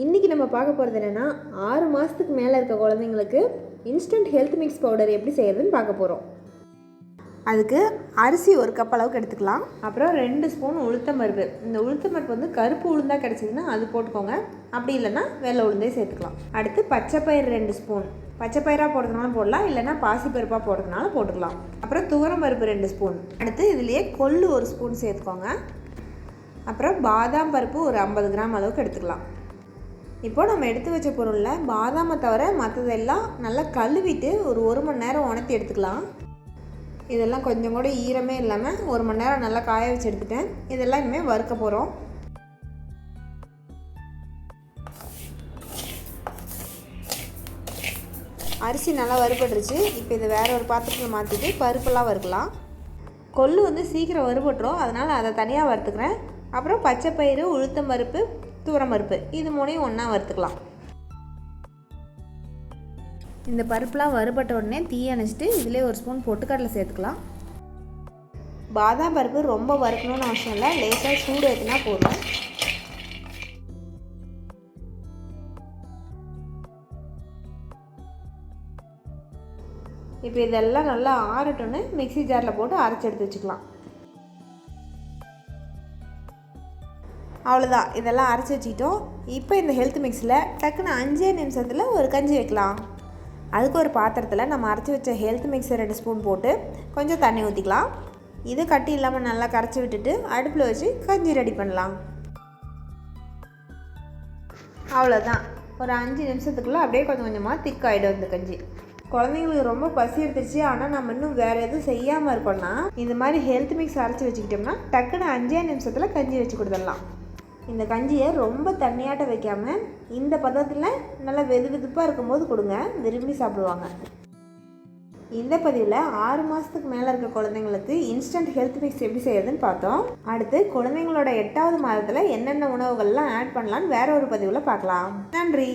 இன்றைக்கி நம்ம பார்க்க போகிறது என்னென்னா 6 மாதத்துக்கு மேலே இருக்க குழந்தைங்களுக்கு இன்ஸ்டன்ட் ஹெல்த் மிக்ஸ் பவுடர் எப்படி செய்கிறதுன்னு பார்க்க போகிறோம். அதுக்கு அரிசி 1 கப் அளவுக்கு எடுத்துக்கலாம். அப்புறம் 2 ஸ்பூன் உளுத்தம்பருப்பு. இந்த உளுத்தம்பருப்பு வந்து கருப்பு உளுந்தாக கிடச்சிதுன்னா அது போட்டுக்கோங்க, அப்படி இல்லைன்னா வெள்ளை உளுந்தே சேர்த்துக்கலாம். அடுத்து பச்சைப்பயிறு 2 ஸ்பூன். பச்சைப்பயிராக போடுறதுனால போடலாம், இல்லைன்னா பாசிப்பருப்பாக போடுறதுனால போட்டுக்கலாம். அப்புறம் துவரம்பருப்பு 2 ஸ்பூன். அடுத்து இதுலேயே கொள்ளு 1 ஸ்பூன் சேர்த்துக்கோங்க. அப்புறம் பாதாம் பருப்பு ஒரு 50 கிராம் அளவுக்கு எடுத்துக்கலாம். இப்போ நம்ம எடுத்து வச்ச பொருளில் பாதாமை தவிர மற்றதெல்லாம் நல்லா கழுவிட்டு ஒரு 1 மணி நேரம் உணர்த்தி எடுத்துக்கலாம். இதெல்லாம் கொஞ்சம் கூட ஈரமே இல்லாமல் 1 மணி நேரம் நல்லா காய வச்சு எடுத்துட்டேன். இதெல்லாம் இனிமேல் வறுக்க போகிறோம். அரிசி நல்லா வறுபட்டுருச்சு. இப்போ இதை வேறு ஒரு பாத்திரத்தில் மாற்றிட்டு பருப்பெல்லாம் வறுக்கலாம். கொள்ளு வந்து சீக்கிரம் வறுபட்டுரும், அதனால் அதை தனியாக வறுத்துக்கிறேன். அப்புறம் பச்சைப்பயிறு, உளுத்தம்பருப்பு, துவரம்பருப்பு இது 3ஐயும் ஒன்றா வறுத்துக்கலாம். இந்த பருப்புலாம் வறுபட்ட உடனே தீயை அணைச்சிட்டு இதிலே 1 ஸ்பூன் பொட்டுக்கடலை சேர்த்துக்கலாம். பாதாம் பருப்பு ரொம்ப வறுக்கணும்னு அவசியம் இல்லை, லேசாக சூடு ஏற்றினா போதும். இப்போ இதெல்லாம் நல்லா ஆறட்டும்னு மிக்ஸி ஜாரில் போட்டு அரைச்சி எடுத்து வச்சுக்கலாம். அவ்வளோதான், இதெல்லாம் அரைச்சி வச்சுக்கிட்டோம். இப்போ இந்த ஹெல்த் மிக்ஸில் டக்குன்னு 5 நிமிஷத்தில் ஒரு கஞ்சி வைக்கலாம். அதுக்கு ஒரு பாத்திரத்தில் நம்ம அரைச்சி வச்ச ஹெல்த் மிக்ஸை 2 ஸ்பூன் போட்டு கொஞ்சம் தண்ணி ஊற்றிக்கலாம். இது கட்டி இல்லாமல் நல்லா கரைச்சி விட்டுட்டு அடுப்பில் வச்சு கஞ்சி ரெடி பண்ணலாம். அவ்வளோதான், ஒரு 5 நிமிஷத்துக்குள்ளே அப்படியே கொஞ்சம் கொஞ்சமாக திக்காகிடும் இந்த கஞ்சி. குழந்தைங்களுக்கு ரொம்ப பசி எடுத்துருச்சு, ஆனால் நம்ம இன்னும் வேறு எதுவும் செய்யாமல் இருக்கோம்னா இந்த மாதிரி ஹெல்த் மிக்ஸ் அரைச்சி வச்சுக்கிட்டோம்னா டக்குன்னு 5 நிமிஷத்தில் கஞ்சி வச்சு கொடுத்துடலாம். இந்த கஞ்சியை ரொம்ப தண்ணியாட்ட வைக்காமல் இந்த பதத்தில் நல்லா வெது வெதுப்பாக இருக்கும்போது கொடுங்க, விரும்பி சாப்பிடுவாங்க. இந்த பதிவில் 6 மாதத்துக்கு மேலே இருக்க குழந்தைங்களுக்கு இன்ஸ்டன்ட் ஹெல்த் மிக்ஸ் எப்படி செய்யறதுன்னு பார்த்தோம். அடுத்து குழந்தைங்களோட 8வது மாதத்தில் என்னென்ன உணவுகள்லாம் ஆட் பண்ணலான்னு வேற ஒரு பதிவில் பார்க்கலாம். நன்றி.